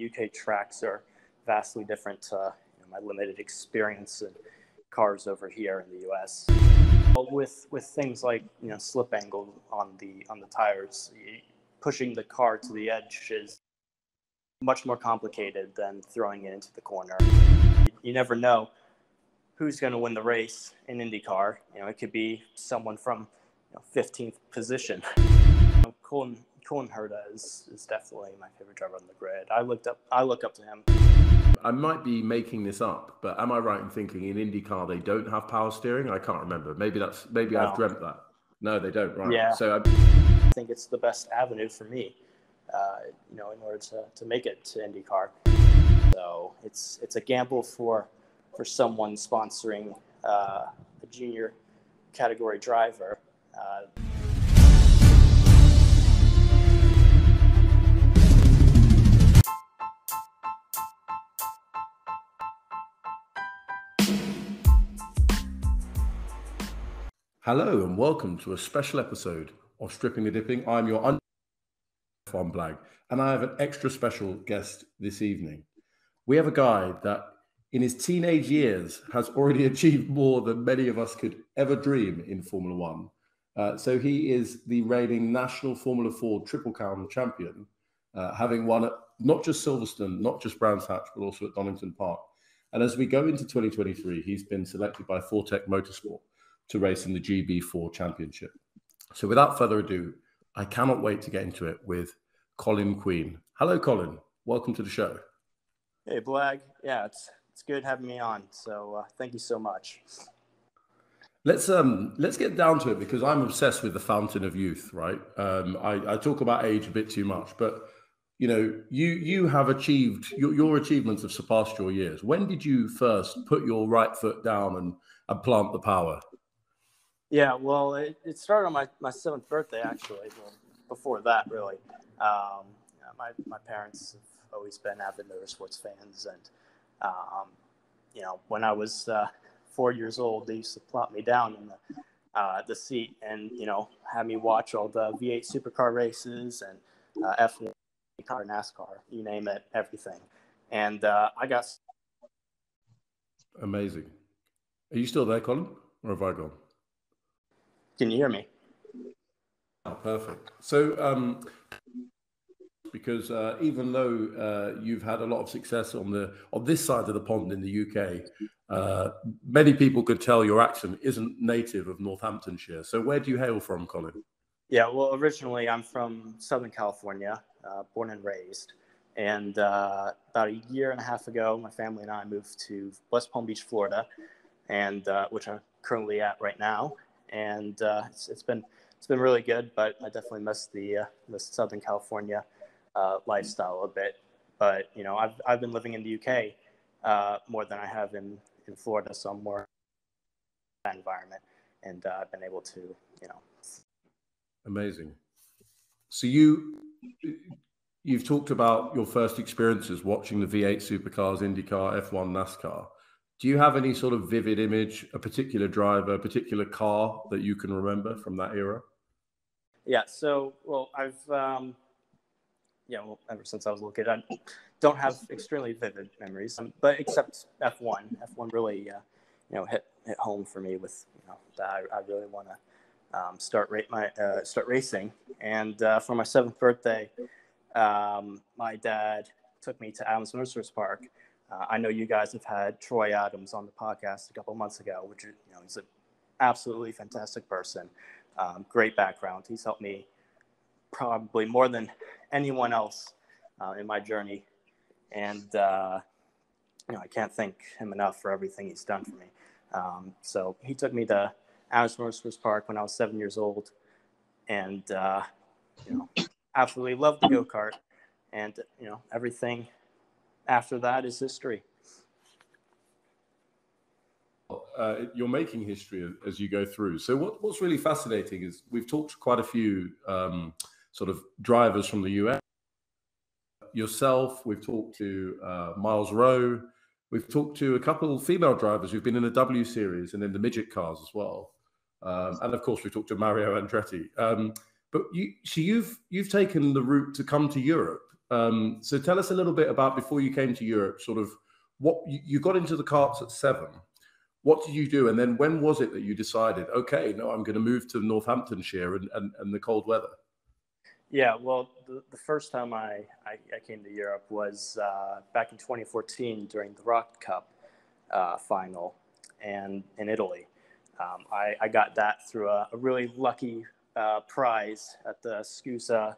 UK tracks are vastly different to my limited experience in cars over here in the US. With things like slip angle on the tires, pushing the car to the edge is much more complicated than throwing it into the corner. You never know who's going to win the race in IndyCar. It could be someone from 15th position. Colin Herta is definitely my favorite driver on the grid. I look up to him. I might be making this up, but am I right in thinking in IndyCar they don't have power steering? I can't remember. Maybe No. I've dreamt that. No, they don't. Right. Yeah. So I think it's the best avenue for me, in order to make it to IndyCar. So it's a gamble for someone sponsoring a junior category driver. Hello and welcome to a special episode of Stripping the Dipping. I'm your F1 Blag, and I have an extra special guest this evening. We have a guy that in his teenage years has already achieved more than many of us could ever dream in Formula One. So he is the reigning national Formula 4 Triple Crown champion, having won at not just Silverstone, not just Brands Hatch, but also at Donington Park. And as we go into 2023, he's been selected by Fortec Motorsport to race in the GB4 Championship. So without further ado, I cannot wait to get into it with Colin Queen. Hello, Colin. Welcome to the show. Hey, Blag. Yeah, it's good having me on. So thank you so much. Let's get down to it because I'm obsessed with the fountain of youth, right? I talk about age a bit too much, but you have achieved your achievements have surpassed your years. When did you first put your right foot down and plant the power? Yeah, well, it started on my 7th birthday, actually. Well, before that, really. My parents have always been avid motorsports fans, and when I was 4 years old, they used to plop me down in the seat and have me watch all the V8 supercar races and F1 car, NASCAR, you name it, everything. And I got amazing. Are you still there, Colin, or have I gone? Can you hear me? Oh, perfect. So, because even though you've had a lot of success on this side of the pond in the UK, many people could tell your accent isn't native of Northamptonshire. So, where do you hail from, Colin? Yeah, well, originally I'm from Southern California, born and raised. And about a year and a half ago, my family and I moved to West Palm Beach, Florida, and which I'm currently at right now. And it's been really good, but I definitely miss the Southern California lifestyle a bit. But I've been living in the UK more than I have in Florida, so I'm more in that environment, and I've been able to Amazing. So you've talked about your first experiences watching the V8 supercars, IndyCar, F1, NASCAR. Do you have any sort of vivid image, a particular driver, a particular car that you can remember from that era? Yeah, so, well, I've, ever since I was a little kid, I don't have extremely vivid memories, but except F1. F1 really, hit home for me with, that I really want to start racing. And for my 7th birthday, my dad took me to Adams Motorsports Park. I know you guys have had Troy Adams on the podcast a couple months ago, which he's an absolutely fantastic person. Great background. He's helped me probably more than anyone else in my journey. And, I can't thank him enough for everything he's done for me. So he took me to Adams Motorsports Park when I was 7 years old, and, absolutely loved the go-kart, and, everything after that is history. You're making history as you go through. So what's really fascinating is we've talked to quite a few sort of drivers from the US. Yourself, we've talked to Miles Rowe. We've talked to a couple of female drivers who've been in the W Series and in the midget cars as well. And of course, we talked to Mario Andretti. But you've taken the route to come to Europe. So tell us a little bit about, before you came to Europe, sort of what you got into the karts at 7. What did you do? And then when was it that you decided, okay, no, I'm going to move to Northamptonshire and the cold weather? Yeah, well, the first time I came to Europe was back in 2014 during the Rock Cup final and in Italy. I got that through a really lucky prize at the SCUSA,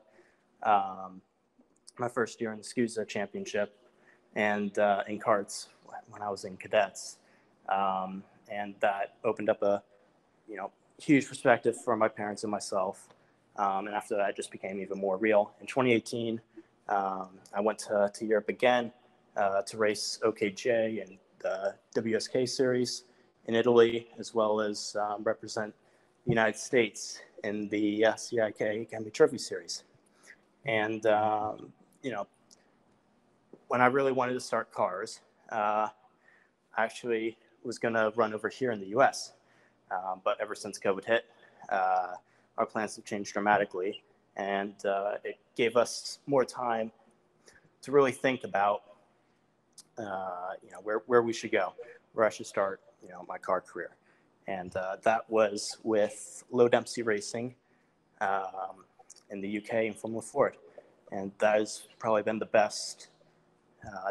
my first year in the SCUSA championship, and in karts when I was in cadets. And that opened up a huge perspective for my parents and myself. And after that, it just became even more real. In 2018, I went to Europe again to race OKJ and the WSK series in Italy, as well as represent the United States in the CIK Academy Trophy Series. And, when I really wanted to start cars, I actually was going to run over here in the U.S. But ever since COVID hit, our plans have changed dramatically, and it gave us more time to really think about, where we should go, where I should start, my car career. And that was with Low Dempsey Racing in the UK and Formula Ford. And that has probably been the best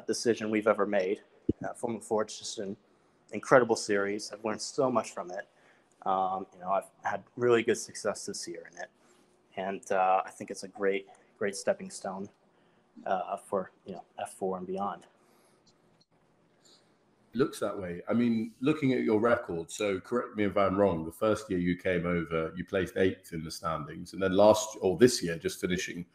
decision we've ever made. Formula Ford's just an incredible series. I've learned so much from it. I've had really good success this year in it. And I think it's a great stepping stone for, F4 and beyond. Looks that way. I mean, looking at your record, so correct me if I'm wrong, the first year you came over, you placed 8th in the standings. And then this year, just finishing,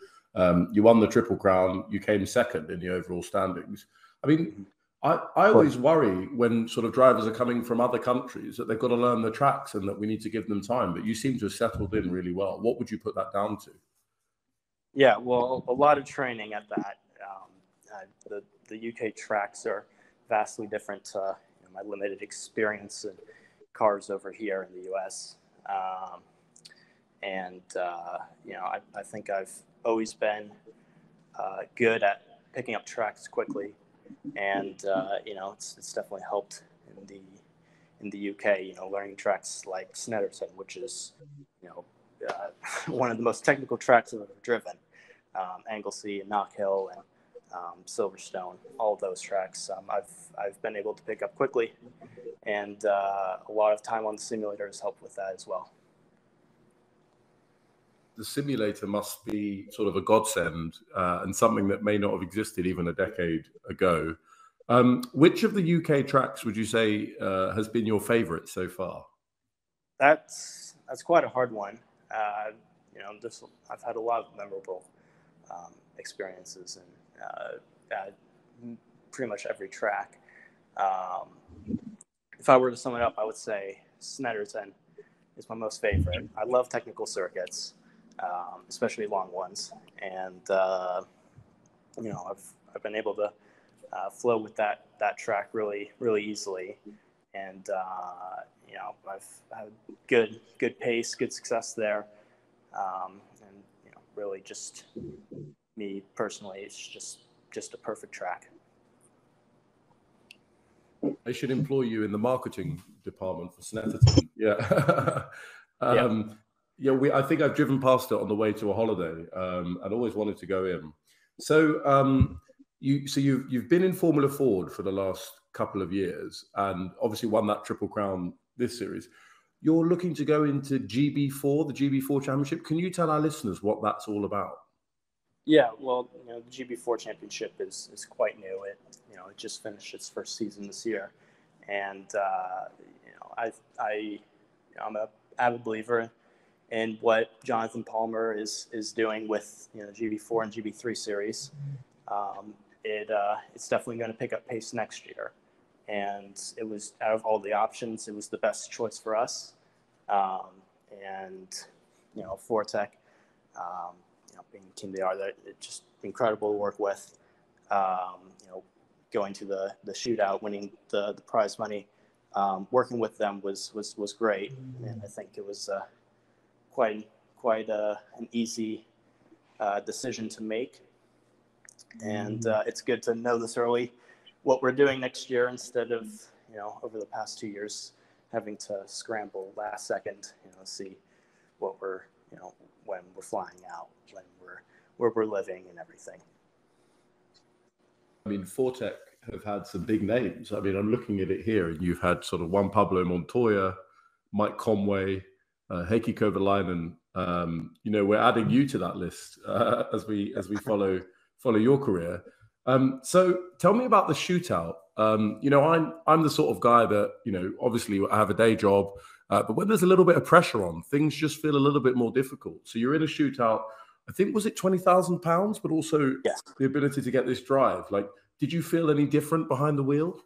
you won the Triple Crown, you came 2nd in the overall standings. I mean, I always worry when sort of drivers are coming from other countries that they've got to learn the tracks and that we need to give them time. But you seem to have settled in really well. What would you put that down to? Yeah, well, a lot of training at that. The UK tracks are vastly different to my limited experience in cars over here in the US. I think I've always been good at picking up tracks quickly. And, it's definitely helped in the UK, learning tracks like Snetterton, which is, one of the most technical tracks I've ever driven. Anglesey and Knockhill and Silverstone, all of those tracks I've been able to pick up quickly, and a lot of time on the simulator has helped with that as well. The simulator must be sort of a godsend and something that may not have existed even a decade ago. Which of the UK tracks would you say has been your favorite so far? That's quite a hard one. I've had a lot of memorable experiences at pretty much every track. If I were to sum it up, I would say Snetterton is my most favorite. I love technical circuits, especially long ones, and I've been able to flow with that track really easily, and I've had good pace, good success there, and really just me personally, it's just a perfect track. I should employ you in the marketing department for Snetterton. Yeah. I think I've driven past it on the way to a holiday, and always wanted to go in. So you've been in Formula Ford for the last couple of years, and obviously won that Triple Crown this series. You're looking to go into GB4, the GB4 Championship. Can you tell our listeners what that's all about? Yeah, well, the GB4 Championship is quite new. It just finished its first season this year, and I'm an avid believer in what Jonathan Palmer is doing with GB4 and GB3 series. It's definitely going to pick up pace next year, and it was, out of all the options, it was the best choice for us. Fortec, being the team they are, that it's just incredible to work with. Going to the shootout, winning the prize money, working with them was great, and I think it was quite an easy decision to make. And it's good to know this early what we're doing next year instead of, over the past 2 years having to scramble last second, see what we're, when we're flying out, where we're living and everything. I mean, Fortec have had some big names. I mean, I'm looking at it here, and you've had sort of Juan Pablo Montoya, Mike Conway, Heikki Kovalainen. We're adding you to that list as we follow your career. So tell me about the shootout. I'm the sort of guy that, obviously I have a day job, but when there's a little bit of pressure on, things just feel a little bit more difficult. So you're in a shootout. I think, was it £20,000, but also Yes. the ability to get this drive? Like, did you feel any different behind the wheel?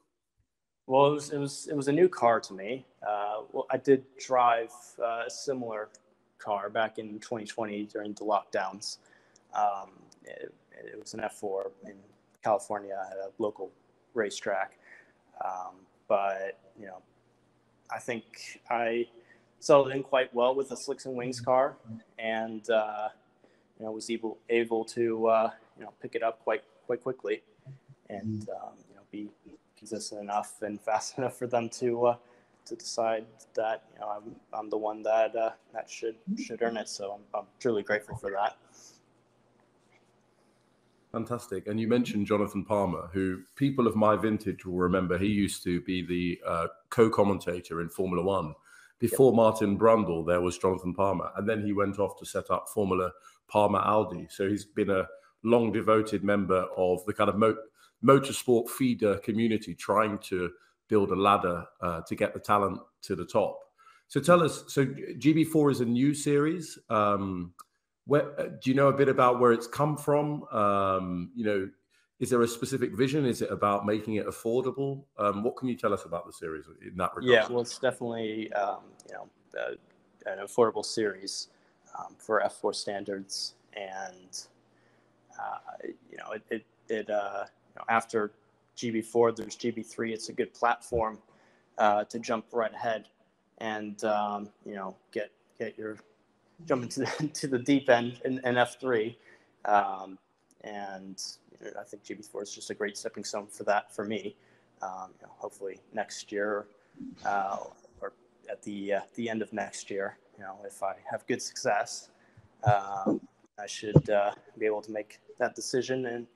Well, it was a new car to me. Well, I did drive a similar car back in 2020 during the lockdowns. It was an F4 in California at a local racetrack. But, I think I settled in quite well with a Slicks and Wings car, and was able to pick it up quite quickly, and be consistent enough and fast enough for them to decide that I'm the one that should earn it. So I'm truly grateful for that. Fantastic. And you mentioned Jonathan Palmer, who people of my vintage will remember. He used to be the co-commentator in Formula One. Before Martin Brundle, there was Jonathan Palmer. And then he went off to set up Formula Palmer Aldi. So he's been a long devoted member of the kind of motorsport feeder community, trying to build a ladder to get the talent to the top. So tell us, so GB4 is a new series. Where do you know a bit about where it's come from? Is there a specific vision? Is it about making it affordable? What can you tell us about the series in that regard? Yeah, well, it's definitely an affordable series for F4 standards, and after GB4, there's GB3. It's a good platform to jump right ahead and get your jump into the deep end in F3, and I think GB4 is just a great stepping stone for that for me. Hopefully next year or at the end of next year, if I have good success, I should be able to make that decision and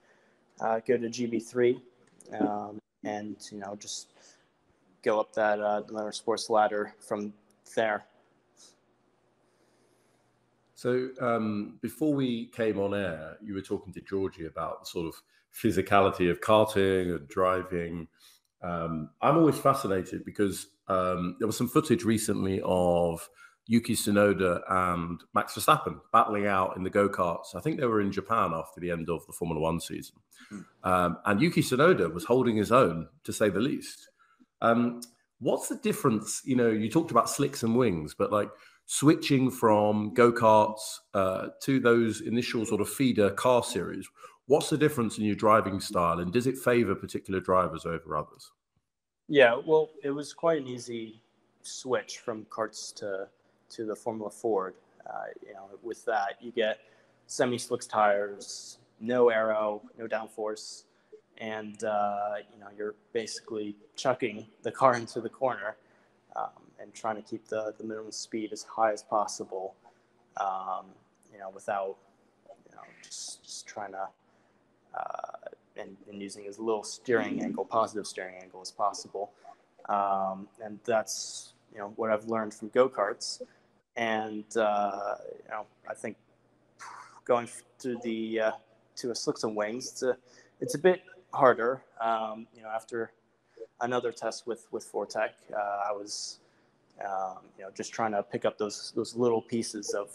go to GB3, and just go up that motorsports ladder from there. So before we came on air, you were talking to Georgie about the sort of physicality of karting and driving. I'm always fascinated because there was some footage recently of Yuki Tsunoda and Max Verstappen battling out in the go-karts. I think they were in Japan after the end of the Formula One season. And Yuki Tsunoda was holding his own, to say the least. What's the difference? You talked about Slicks and Wings, but like switching from go-karts to those initial sort of feeder car series, what's the difference in your driving style, and does it favor particular drivers over others? Yeah, well, it was quite an easy switch from karts to the Formula Ford. With that, you get semi-slicks tires, no aero, no downforce, and you're basically chucking the car into the corner and trying to keep the minimum speed as high as possible, without just trying to and using as little positive steering angle as possible. And that's what I've learned from go-karts. And I think going to a Slicks and Wings, it's a bit harder. After another test with Fortec, I was just trying to pick up those little pieces of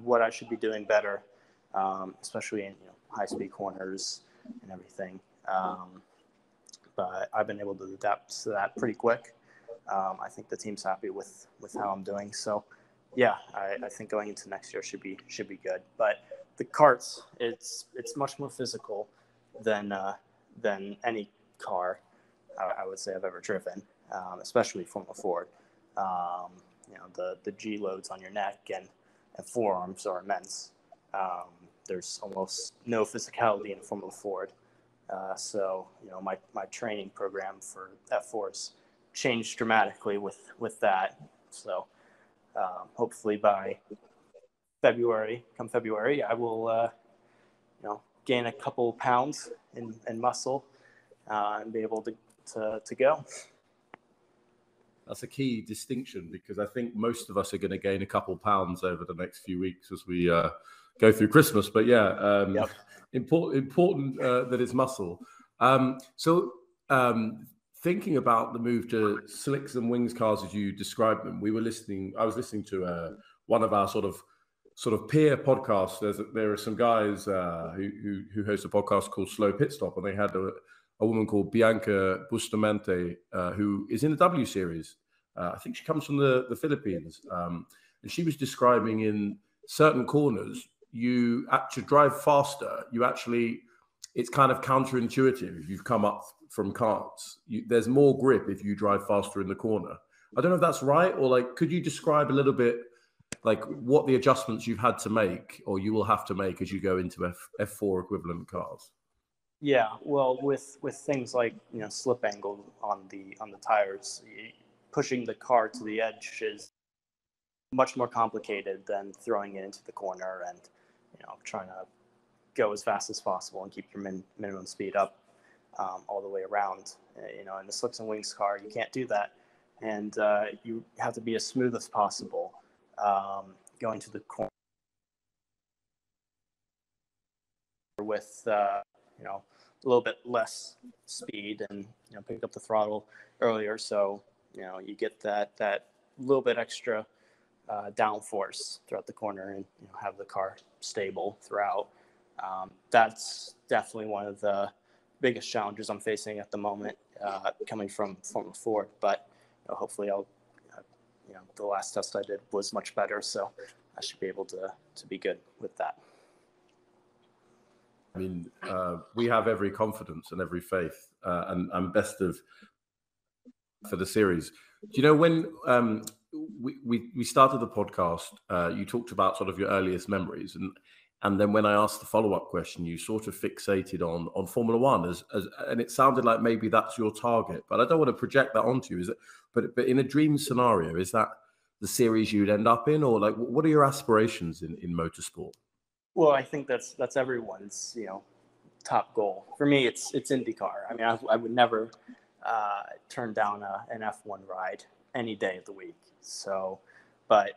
what I should be doing better, especially in high-speed corners and everything. But I've been able to adapt to that pretty quick. I think the team's happy with how I'm doing. So, yeah, I think going into next year should be good. But the karts, it's much more physical than any car I would say I've ever driven, especially Formula Ford. The G loads on your neck and forearms are immense. there's almost no physicality in Formula Ford. So, my training program for F4's changed dramatically with that. So hopefully by February, I will, gain a couple pounds in muscle and be able to go. That's a key distinction, because I think most of us are going to gain a couple pounds over the next few weeks as we go through Christmas. But yeah, important that it's muscle. Thinking about the move to slicks and wings cars as you described them, I was listening to one of our sort of peer podcasts. There are some guys who host a podcast called Slow Pit Stop, and they had a woman called Bianca Bustamante, who is in the W Series. I think she comes from the Philippines. And she was describing in certain corners, you actually drive faster. It's kind of counterintuitive. If you've come up from karts, there's more grip if you drive faster in the corner. I don't know if that's right, or could you describe a little bit what the adjustments you've had to make, or you will have to make as you go into F4 equivalent cars? Yeah, well, with things like slip angle on the tires, pushing the car to the edge is much more complicated than throwing it into the corner and trying to go as fast as possible and keep your minimum speed up all the way around. In the slicks and wings car, you can't do that, and you have to be as smooth as possible going to the corner with a little bit less speed, and pick up the throttle earlier, so you get that little bit extra downforce throughout the corner, and have the car stable throughout. That's definitely one of the biggest challenges I'm facing at the moment, coming from Formula Ford. But hopefully, the last test I did was much better, so I should be able to be good with that. I mean, we have every confidence and every faith, and best of for the series. Do you know when we started the podcast, you talked about sort of your earliest memories, and then when I asked the follow-up question, you sort of fixated on Formula One and it sounded like maybe that's your target, but I don't want to project that onto you. Is it? But in a dream scenario, is that the series you'd end up in, or what are your aspirations in motorsport? Well, I think that's everyone's top goal. For me, it's IndyCar. I mean, I would never turn down an F1 ride any day of the week. So, but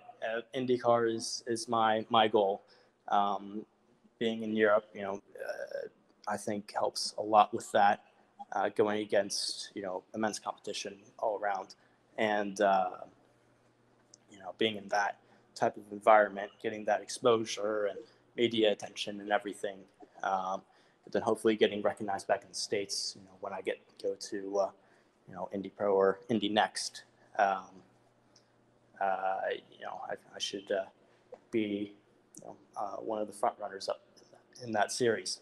IndyCar is my goal. Being in Europe, I think helps a lot with that. Going against immense competition all around, and being in that type of environment, getting that exposure and media attention and everything, but then hopefully getting recognized back in the States, when I go to Indy Pro or Indy Next. I should be one of the front runners up in that series.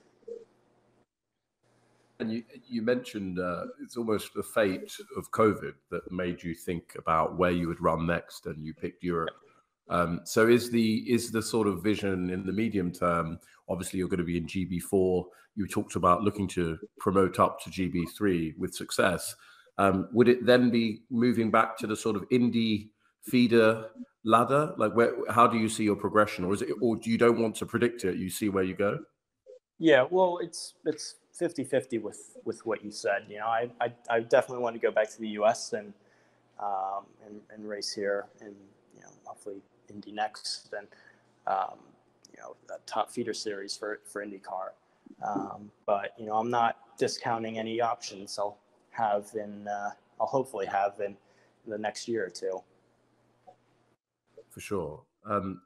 And you mentioned it's almost the fate of COVID that made you think about where you would run next, and you picked Europe. So is the sort of vision in the medium term? Obviously, you're going to be in GB4. You talked about looking to promote up to GB3 with success. Would it then be moving back to the sort of Indy feeder ladder? How do you see your progression, or do you don't want to predict it? You see where you go? Yeah, well, it's 50-50 with what you said. I definitely want to go back to the US and race here, and hopefully Indy Next, and that top feeder series for IndyCar. But I'm not discounting any options I'll hopefully have in the next year or two. For sure.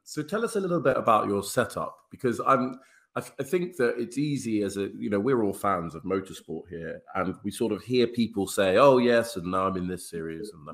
So tell us a little bit about your setup, because I think that it's easy we're all fans of motorsport here, and we sort of hear people say, oh yes, and now I'm in this series and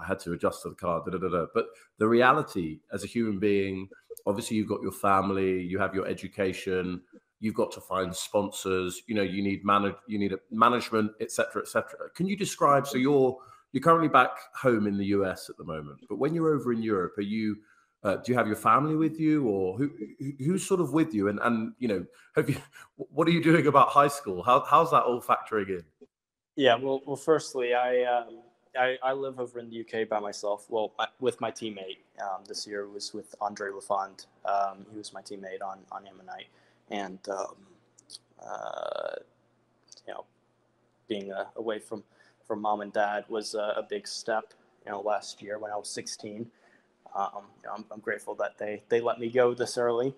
I had to adjust to the car, But the reality as a human being, obviously you've got your family, you have your education, you've got to find sponsors, you need management, etc., etc. Can you describe, so you're currently back home in the US at the moment, but when you're over in Europe, are you Do you have your family with you, or who's sort of with you? And you know, what are you doing about high school? How's that all factoring in? Yeah, well, firstly, I live over in the UK by myself. Well, with my teammate. This year was with Andre Lafond. He was my teammate on Ammonite, and you know, being away from mom and dad was a big step. You know, last year when I was 16, you know, I'm grateful that they let me go this early. You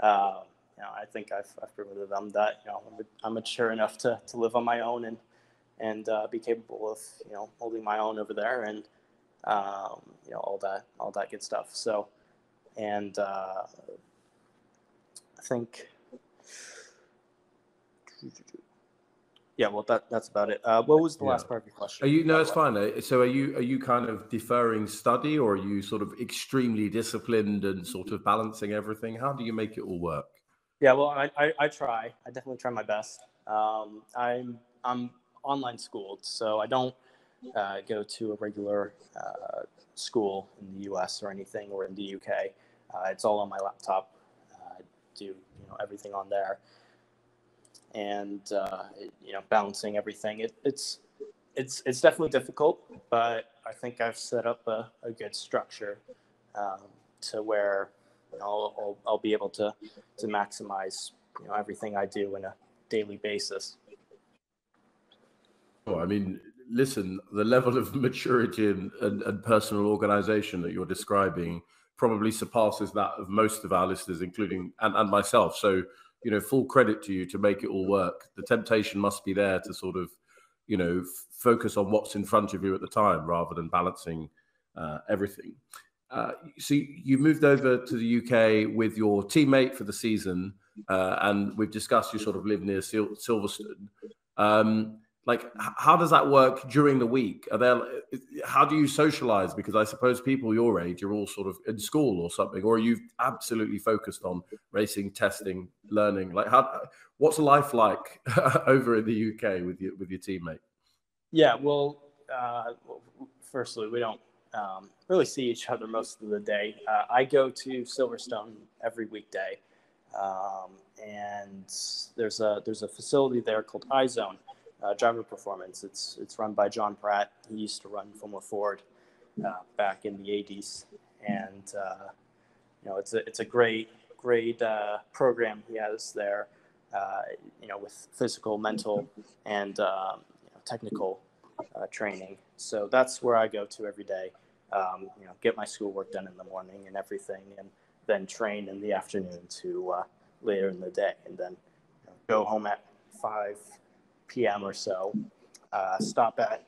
know, I think I've proven to them that, you know, I'm mature enough to live on my own and be capable of, you know, holding my own over there, and you know, all that good stuff. So, and I think, yeah, well, that's about it. What was the last part of your question? Are you, no, it's fine. So are you kind of deferring study, or are you sort of extremely disciplined and sort of balancing everything? How do you make it all work? Yeah, well, I try. I definitely try my best. I'm online schooled, so I don't go to a regular school in the U.S. or anything, or in the U.K. It's all on my laptop. I do, you know, everything on there, and you know, balancing everything. It's definitely difficult, but I think I've set up a good structure to where, you know, I'll be able to maximize, you know, everything I do on a daily basis. Oh, I mean, listen, the level of maturity and personal organization that you're describing probably surpasses that of most of our listeners, including and myself. So, you know, full credit to you to make it all work. The temptation must be there to sort of, you know, focus on what's in front of you at the time rather than balancing everything. So you moved over to the UK with your teammate for the season, and we've discussed you sort of live near Silverstone. Like, how does that work during the week? How do you socialize? Because I suppose people your age are all sort of in school or something, or are you absolutely focused on racing, testing, learning? Like, what's life like over in the UK with your teammate? Yeah, well, firstly, we don't really see each other most of the day. I go to Silverstone every weekday, and there's a facility there called iZone. Driver Performance. It's run by John Pratt. He used to run Formula Ford back in the 80s, and you know, it's a great program he has there. You know, with physical, mental, and you know, technical training. So that's where I go to every day. You know, get my schoolwork done in the morning and everything, and then train in the afternoon to later in the day, and then, you know, go home at 5 p.m. or so. Stop at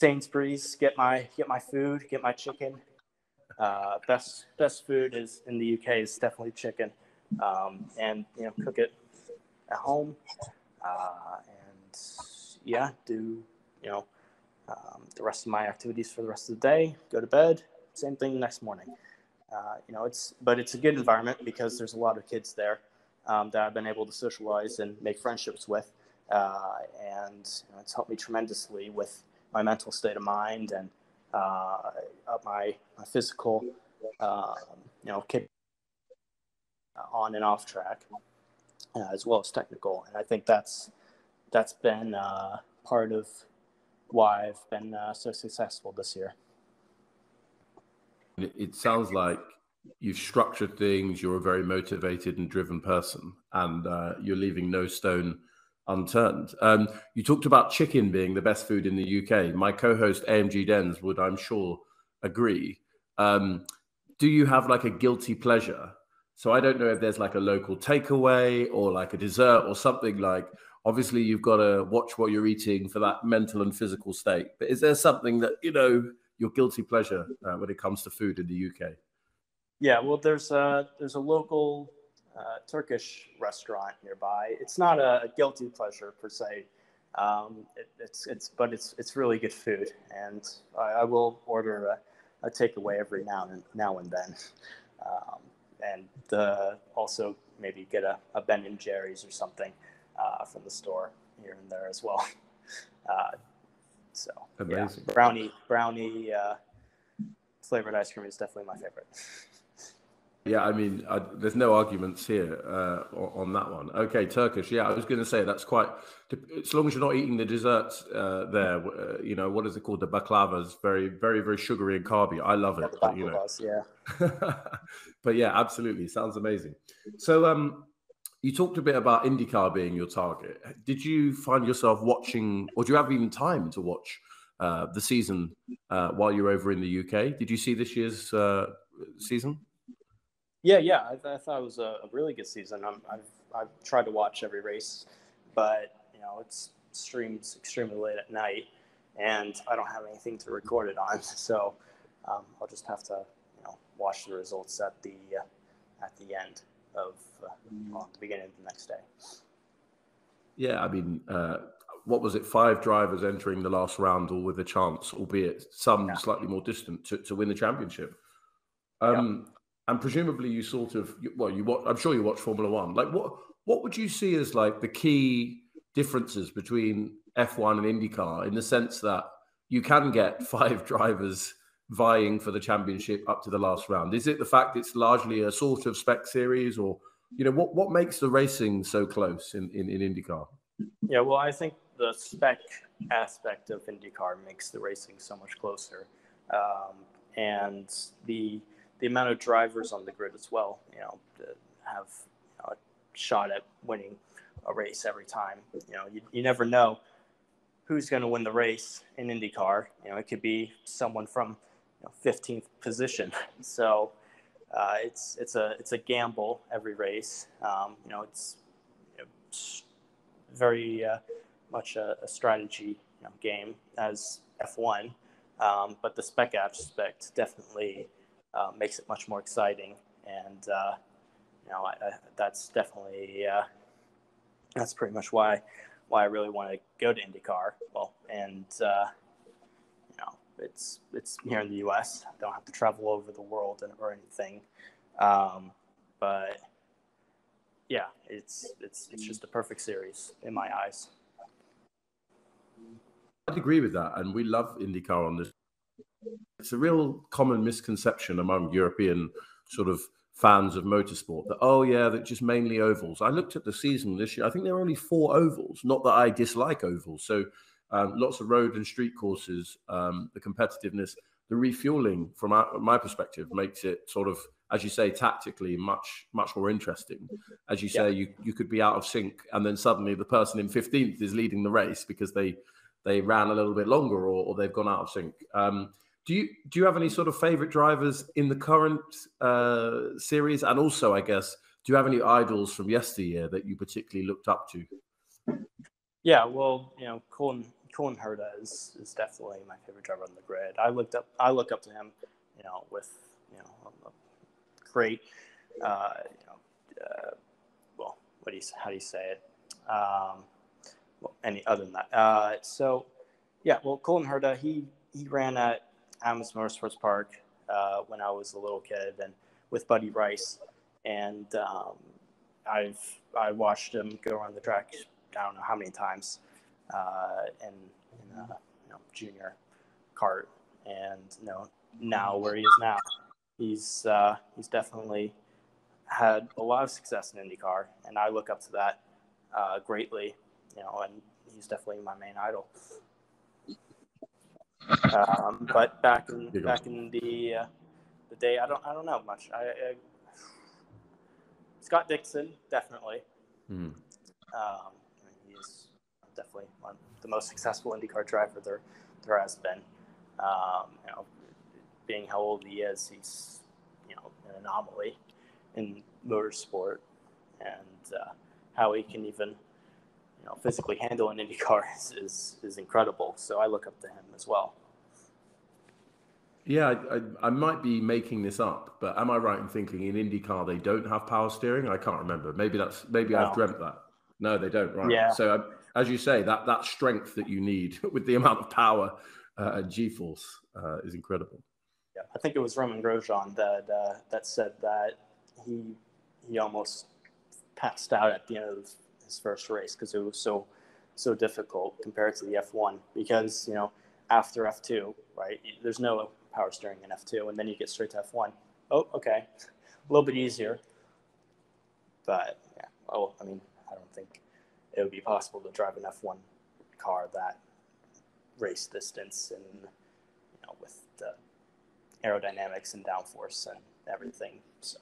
Sainsbury's, get my food, get my chicken. Best food is in the UK is definitely chicken, and, you know, cook it at home, and yeah, do, you know, the rest of my activities for the rest of the day. Go to bed. Same thing next morning. You know, it's a good environment because there's a lot of kids there that I've been able to socialize and make friendships with. And, you know, it's helped me tremendously with my mental state of mind and up my physical, you know, on and off track, as well as technical. And I think that's been part of why I've been so successful this year. It sounds like you've structured things. You're a very motivated and driven person, and you're leaving no stone unturned. You talked about chicken being the best food in the UK. My co-host AMG Dens would, I'm sure, agree. Do you have like a guilty pleasure? So I don't know if there's like a local takeaway or like a dessert or something. Like, obviously you've got to watch what you're eating for that mental and physical state. But is there something that, you know, your guilty pleasure when it comes to food in the UK? Yeah, well, there's a local Turkish restaurant nearby. It's not a guilty pleasure per se. It's really good food, and I will order a takeaway every now and then, and also maybe get a Ben and Jerry's or something from the store here and there as well. So amazing. Yeah, brownie flavored ice cream is definitely my favorite. Yeah, I mean, there's no arguments here on that one. Okay, Turkish. Yeah, I was going to say that's quite. As long as you're not eating the desserts there, you know, what is it called? The baklavas, very, very, very sugary and carby. I love Yeah, it, the but you know. baklavas, yeah. But yeah, absolutely, sounds amazing. So, you talked a bit about IndyCar being your target. Did you find yourself watching, or do you have even time to watch the season while you're over in the UK? Did you see this year's season? Yeah. I thought it was a really good season. I've tried to watch every race, but you know it's streams extremely late at night, and I don't have anything to record it on. So I'll just have to watch the results at the end of the beginning of the next day. Yeah, I mean, what was it? 5 drivers entering the last round, all with a chance, albeit some slightly more distant, to win the championship. And presumably, you sort of I'm sure you watch Formula One. Like, what would you see as like the key differences between F1 and IndyCar in the sense that you can get 5 drivers vying for the championship up to the last round? Is it the fact it's largely a sort of spec series, or what makes the racing so close in IndyCar? Yeah, well, I think the spec aspect of IndyCar makes the racing so much closer, and the amount of drivers on the grid as well. Have a shot at winning a race every time. You never know who's going to win the race in IndyCar. It could be someone from 15th position. So it's a gamble every race. It's very much a strategy game as F1, but the spec aspect definitely makes it much more exciting, and that's definitely that's pretty much why I really want to go to IndyCar. Well, and it's here in the U.S. I don't have to travel over the world or anything, but yeah, it's just a perfect series in my eyes. I'd agree with that, and we love IndyCar on this. It's a real common misconception among European sort of fans of motorsport that, that just mainly ovals. I looked at the season this year. I think there are only 4 ovals. Not that I dislike ovals. So lots of road and street courses, the competitiveness, the refueling from my perspective makes it sort of, as you say, tactically much more interesting. As you say, you could be out of sync, and then suddenly the person in 15th is leading the race because they ran a little bit longer or they've gone out of sync. Do you have any sort of favorite drivers in the current series? And also, I guess, do you have any idols from yesteryear that you particularly looked up to? Yeah, well, Colin Herta is definitely my favorite driver on the grid. I look up to him, with a great, well, how do you say it? Well, any other than that. So, yeah, well, Colin Herta, he ran at Adams Motorsports Park when I was a little kid, and with Buddy Rice, and I watched him go around the track. I don't know how many times in junior kart, and now where he is now, he's definitely had a lot of success in IndyCar, and I look up to that greatly, and he's definitely my main idol. But back in the day, I don't know much. Scott Dixon, definitely. He's definitely the most successful IndyCar driver there has been. Being how old he is, he's an anomaly in motorsport, and how he can even physically handle an IndyCar is incredible. So I look up to him as well. Yeah, I might be making this up, but am I right in thinking in IndyCar they don't have power steering? I can't remember. Maybe I've dreamt that. No, they don't. Right. Yeah. So as you say, that strength that you need with the amount of power and G-force is incredible. Yeah, I think it was Roman Grosjean that said that he almost passed out at the end of his first race because it was so difficult compared to the F1, because after F2, right, there's no power steering in F2, and then you get straight to F1. Oh, okay, little bit easier. But yeah, well, I mean, I don't think it would be possible to drive an F1 car that race distance and, you know, with the aerodynamics and downforce and everything. So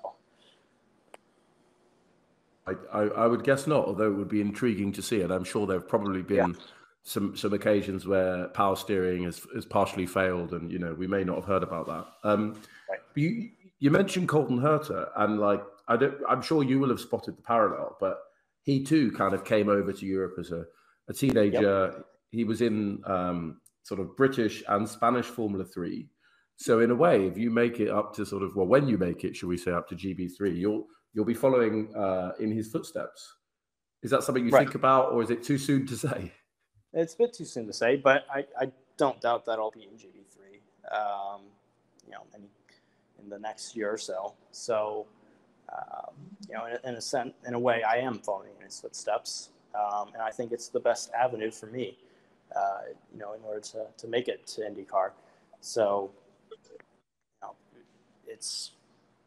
I would guess not, although it would be intriguing to see it. I'm sure there have probably been some occasions where power steering has partially failed, and you know, we may not have heard about that. Right. You mentioned Colton Herta, and like I'm sure you will have spotted the parallel, but he too kind of came over to Europe as a teenager. Yep. He was in sort of British and Spanish Formula 3. So in a way, if you make it up to sort of, well, when you make it, should we say, up to GB3, you'll be following in his footsteps. Is that something you think about, or is it too soon to say? It's a bit too soon to say, but I don't doubt that I'll be in GB3, you know, in the next year or so. So, you know, in a way, I am following in his footsteps, and I think it's the best avenue for me, you know, in order to make it to IndyCar. So, you know, it's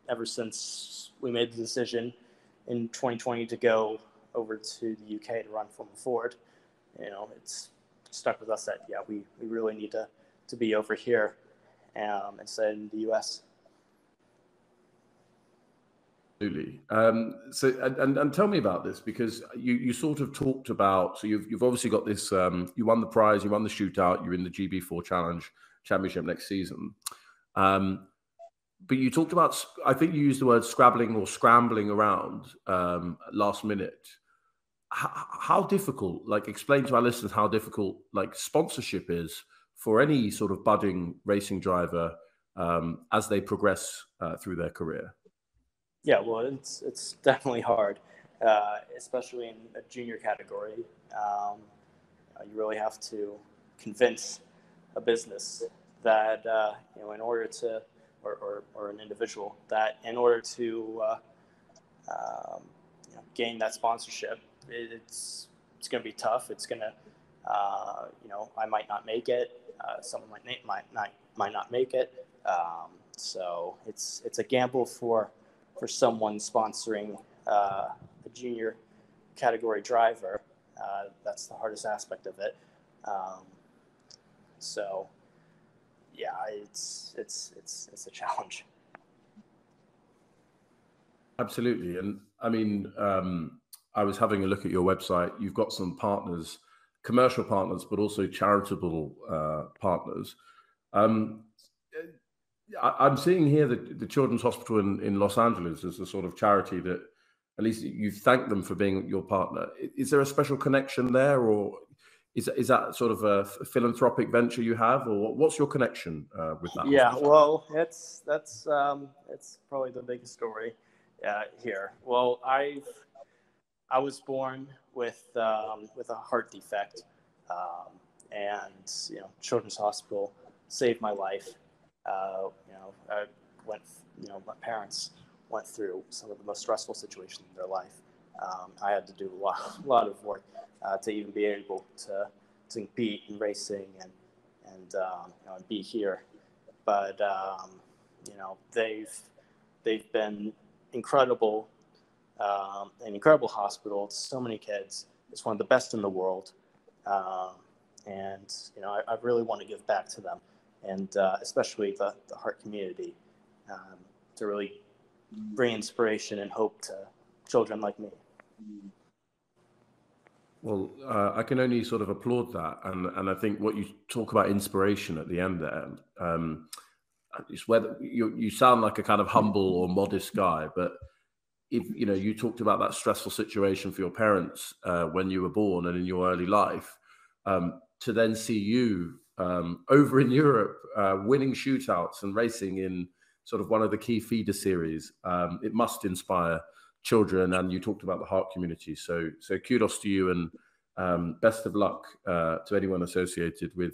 ever since we made the decision in 2020 to go over to the UK to run Formula Ford, you know, it's stuck with us that, yeah, we really need to be over here instead in the US. Absolutely. So, and tell me about this, because you sort of talked about, so you've obviously got this, you won the prize, you won the shootout, you're in the GB4 Championship next season. But you talked about, I think you used the word scrabbling or scrambling around last minute. How difficult, like, explain to our listeners how difficult, like, sponsorship is for any sort of budding racing driver as they progress through their career. Yeah, well, it's definitely hard, especially in a junior category. You really have to convince a business that, you know, in order to, or an individual, that in order to you know, gain that sponsorship, it's going to be tough. It's going to, you know, I might not make it. Someone might not make it. So it's a gamble for someone sponsoring a junior category driver. That's the hardest aspect of it. So yeah, it's a challenge. Absolutely. And I mean, I was having a look at your website. You've got some partners, commercial partners, but also charitable partners. I'm seeing here that the Children's Hospital in Los Angeles is a sort of charity that at least you've thanked them for being your partner. Is there a special connection there, or is that sort of a philanthropic venture you have, or what's your connection with that? Yeah, hospital? Well, it's probably the biggest story here. Well, I was born with a heart defect, and you know, Children's Hospital saved my life. You know, I went. You know, my parents went through some of the most stressful situations in their life. I had to do a lot of work to even be able to compete in racing and you know, and be here. But you know, they've been incredible, an incredible hospital. It's so many kids. It's one of the best in the world, and you know, I really want to give back to them, and especially the heart community, to really bring inspiration and hope to children like me. Well, I can only sort of applaud that, and I think what you talk about inspiration at the end there, is whether you sound like a kind of humble or modest guy, but if you know, you talked about that stressful situation for your parents when you were born and in your early life, to then see you over in Europe winning shootouts and racing in sort of one of the key feeder series, it must inspire children. And you talked about the heart community, so kudos to you, and best of luck to anyone associated with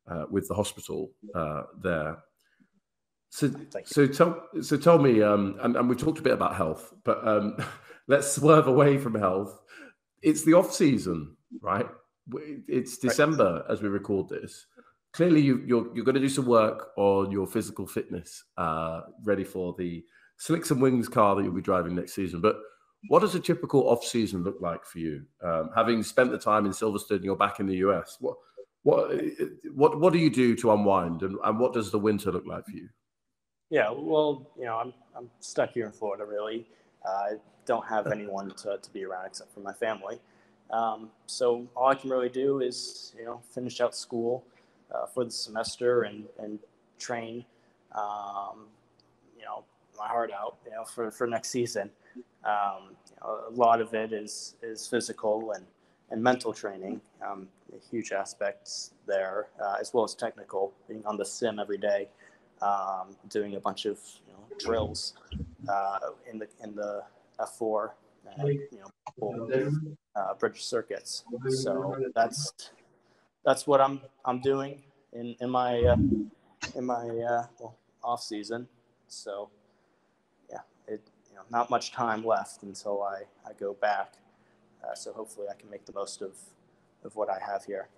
the hospital there. So tell me, and we talked a bit about health, but let's swerve away from health. It's the off season, right? It's December as we record this. Clearly, you're going to do some work on your physical fitness, ready for the Slicks and Wings car that you'll be driving next season. But what does a typical off-season look like for you? Having spent the time in Silverstone, you're back in the US. What do you do to unwind, and what does the winter look like for you? Yeah, well, I'm stuck here in Florida, really. I don't have anyone to be around except for my family. So all I can really do is, finish out school for the semester and train, my heart out, for next season. A lot of it is physical and mental training, huge aspects there, as well as technical, being on the sim every day, doing a bunch of drills in the F4 and British circuits. So that's what I'm doing in my off season. So yeah, not much time left until I go back. So hopefully I can make the most of what I have here.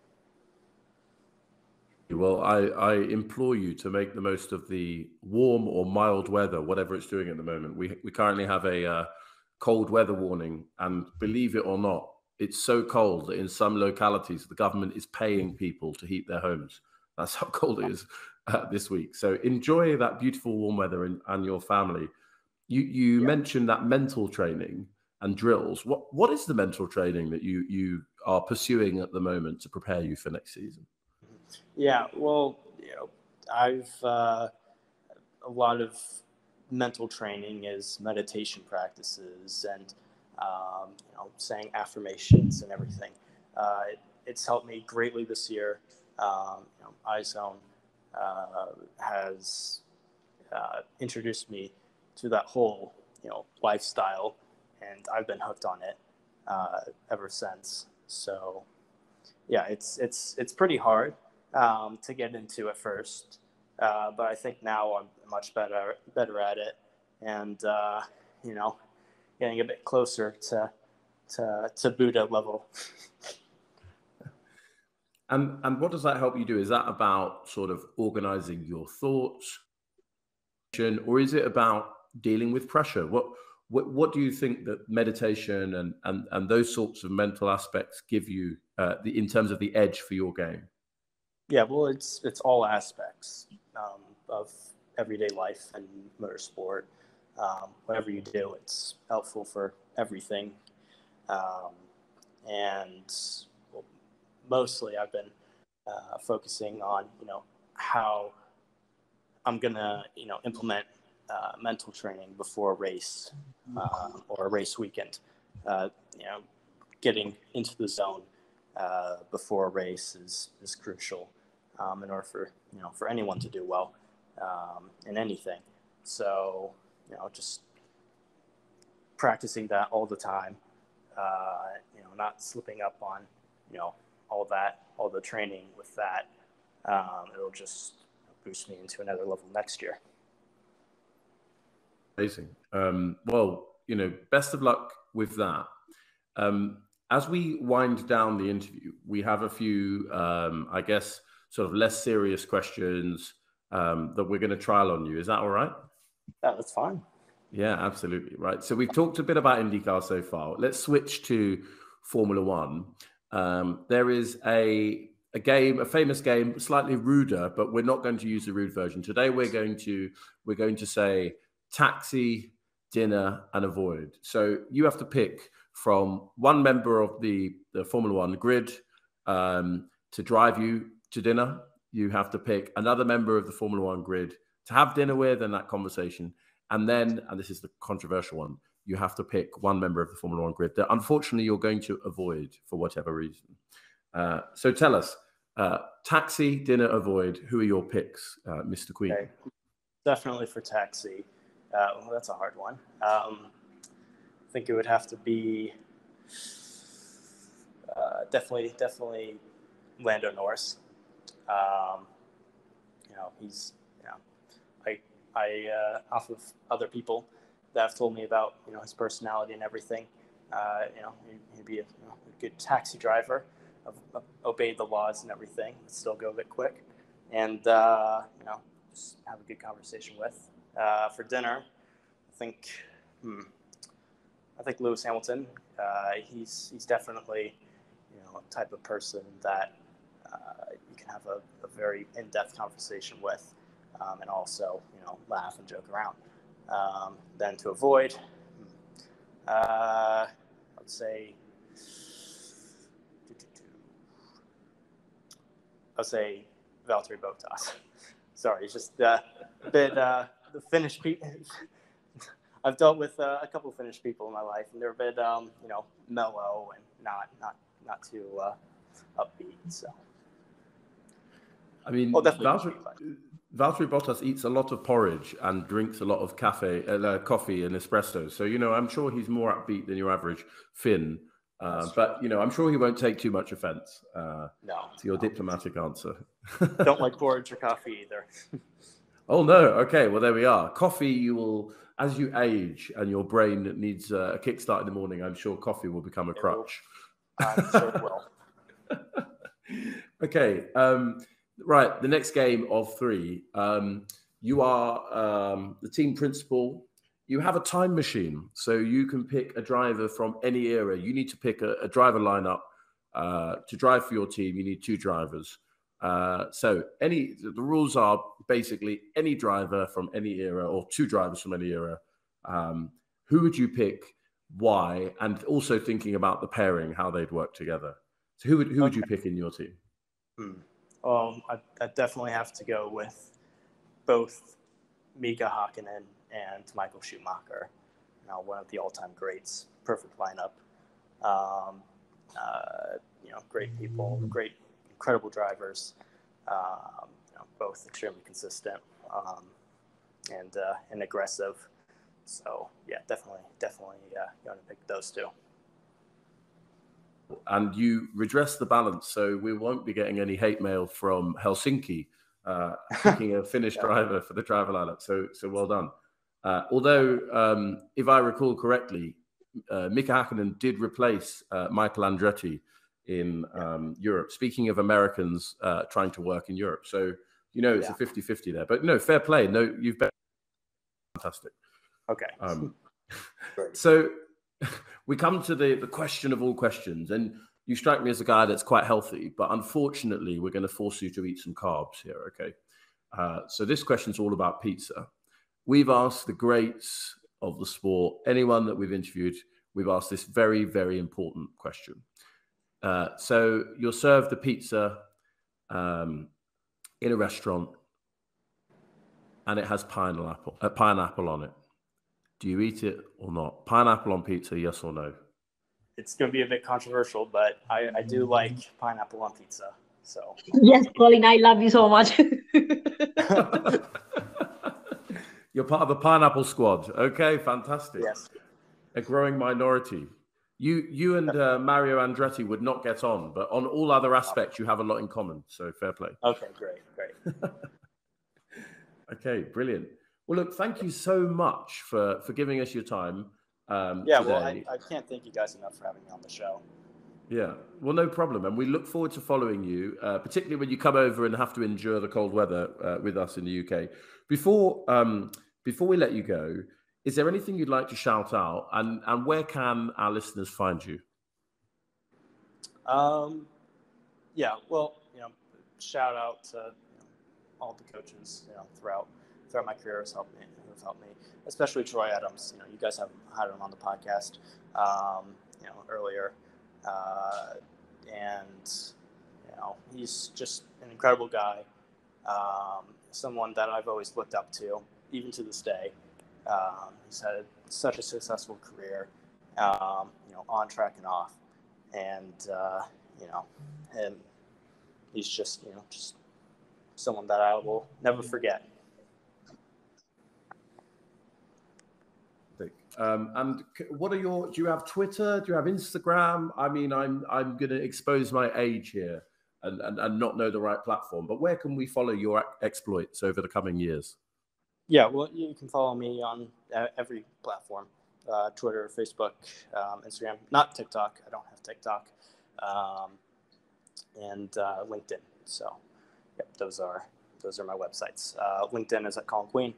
Well, I implore you to make the most of the warm or mild weather, whatever it's doing at the moment. We currently have a cold weather warning, and believe it or not, it's so cold that in some localities the government is paying people to heat their homes. That's how cold it is this week. So enjoy that beautiful warm weather and your family. You mentioned that mental training and drills. What is the mental training that you are pursuing at the moment to prepare you for next season? Yeah, well, I've a lot of mental training is meditation practices and saying affirmations and everything. It's helped me greatly this year. iZone has introduced me to that whole lifestyle, and I've been hooked on it ever since. So yeah, it's pretty hard to get into at first, but I think now I'm much better at it, and getting a bit closer to Buddha level. And what does that help you do? Is that about sort of organizing your thoughts, or is it about dealing with pressure? What do you think that meditation and those sorts of mental aspects give you in terms of the edge for your game? Yeah, well, it's all aspects of everyday life and motorsport. Whatever you do, it's helpful for everything. And mostly I've been focusing on, how I'm going to, implement mental training before a race or a race weekend. Getting into the zone before a race is crucial in order for anyone to do well in anything. So, just practicing that all the time, not slipping up on, all the training with that. It'll just boost me into another level next year. Amazing. Well, best of luck with that. As we wind down the interview, we have a few, I guess, sort of less serious questions that we're going to trial on you. Is that all right? Yeah, that's fine. Yeah, absolutely. Right. So we've talked a bit about IndyCar so far. Let's switch to Formula One. There is a famous game, slightly ruder, but we're not going to use the rude version. Today we're going to say taxi, dinner, and avoid. So you have to pick from one member of the Formula One grid to drive you to dinner. You have to pick another member of the Formula One grid to have dinner with and that conversation. And then, and this is the controversial one, you have to pick one member of the Formula One grid that unfortunately you're going to avoid for whatever reason. So tell us, taxi, dinner, avoid, who are your picks, Mr. Queen? Okay. Definitely for taxi. Well, that's a hard one. I think it would have to be definitely Lando Norris. He's off of other people that have told me about his personality and everything. He'd be a good taxi driver, obey the laws and everything, but still go a bit quick, and just have a good conversation with. For dinner, I think Lewis Hamilton. He's definitely, a type of person that you can have a very in-depth conversation with, and also, laugh and joke around. Then to avoid, I would say Valtteri Bottas. Sorry, it's just a bit the Finnish people. I've dealt with a couple of Finnish people in my life, and they're a bit, mellow and not too upbeat. So, I mean, Valtteri Bottas eats a lot of porridge and drinks a lot of coffee and espresso. So, I'm sure he's more upbeat than your average Finn. But, I'm sure he won't take too much offense to your diplomatic answer. Don't like porridge or coffee either. Oh, no. Okay. Well, there we are. Coffee, you will, as you age and your brain needs a kickstart in the morning, I'm sure coffee will become a crutch. I'm sure it will. Okay. Right. The next game of 3. You are the team principal. You have a time machine, so you can pick a driver from any era. You need to pick a driver lineup to drive for your team. You need 2 drivers. So the rules are basically any driver from any era or 2 drivers from any era. Who would you pick? Why? And also thinking about the pairing, how they'd work together. So who would you pick in your team? Well, I definitely have to go with both Mika Hakkinen and Michael Schumacher. One of the all-time greats. Perfect lineup. Great people, incredible drivers. Both extremely consistent and aggressive. So yeah, definitely going to pick those 2. And you redress the balance, so we won't be getting any hate mail from Helsinki picking a Finnish driver for the driver lineup. So well done. Although, if I recall correctly, Mika Hakkinen did replace Michael Andretti in Europe. Speaking of Americans trying to work in Europe, so it's a 50-50 there. But no, fair play. No, you've been fantastic. Okay. So we come to the question of all questions, and you strike me as a guy that's quite healthy, but unfortunately, we're going to force you to eat some carbs here. Okay. So this question is all about pizza. We've asked the greats of the sport, anyone that we've interviewed, we've asked this very, very important question. So you're served the pizza in a restaurant, and it has pineapple on it. Do you eat it or not? Pineapple on pizza, yes or no? It's going to be a bit controversial, but I do like pineapple on pizza. So yes, Colin, I love you so much. You're part of the pineapple squad. Okay, fantastic. Yes. A growing minority. You and Mario Andretti would not get on, but on all other aspects, you have a lot in common. So fair play. Okay, great. Okay, brilliant. Well, look, thank you so much for giving us your time. Today. Well, I can't thank you guys enough for having me on the show. Yeah, well, no problem. And we look forward to following you, particularly when you come over and have to endure the cold weather with us in the UK. Before we let you go, is there anything you'd like to shout out, and where can our listeners find you? Yeah, well, shout out to all the coaches, throughout my career who've helped me, especially Troy Adams. You guys have had him on the podcast, earlier, and he's just an incredible guy, someone that I've always looked up to, even to this day. He's had such a successful career, on track and off, and and he's just someone that I will never forget. And what are do you have Twitter? Do you have Instagram? I mean, I'm going to expose my age here and not know the right platform, but where can we follow your exploits over the coming years? Yeah, well, you can follow me on every platform, Twitter, Facebook, Instagram, not TikTok. I don't have TikTok, and LinkedIn. So, yep, those are my websites. LinkedIn is at Colin Queen.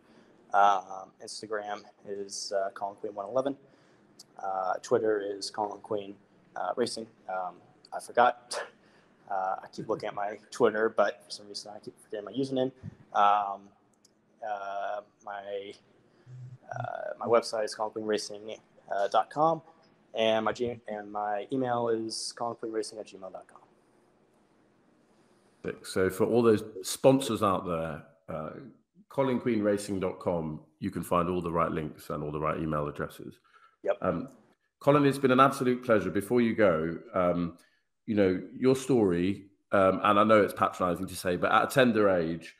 Instagram is Colin Queen 111. Twitter is Colin Queen Racing. I forgot. I keep looking at my Twitter, but for some reason I keep forgetting my username. My website is colinqueenracing.com, and my email is colinqueenracing@gmail.com. So for all those sponsors out there, colinqueenracing.com, you can find all the right links and all the right email addresses. Yep. Colin, it's been an absolute pleasure. Before you go, your story, and I know it's patronizing to say, but at a tender age,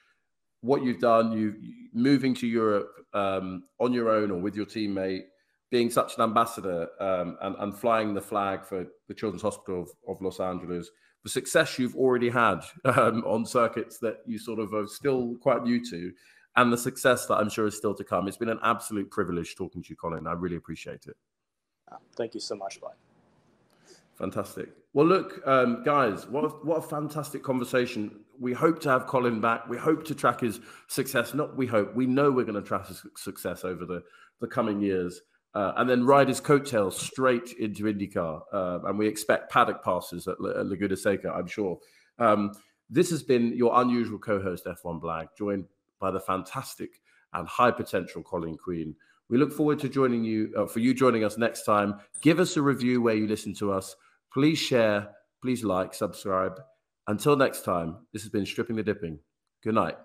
what you've done, you moving to Europe on your own or with your teammate, being such an ambassador and flying the flag for the Children's Hospital of Los Angeles, the success you've already had on circuits that you sort of are still quite new to, and the success that I'm sure is still to come. It's been an absolute privilege talking to you, Colin. I really appreciate it. Thank you so much, bud. Fantastic. Well, look, guys, what a fantastic conversation. We hope to have Colin back. We hope to track his success. Not we hope. We know we're going to track his success over the coming years. And then ride his coattails straight into IndyCar. And we expect paddock passes at Laguna Seca, I'm sure. This has been your unusual co-host, F1 Blag, joined by the fantastic and high potential Colin Queen. We look forward to joining you, for you joining us next time. Give us a review where you listen to us. Please share, please like, subscribe. Until next time, this has been Stripping the Dipping. Good night.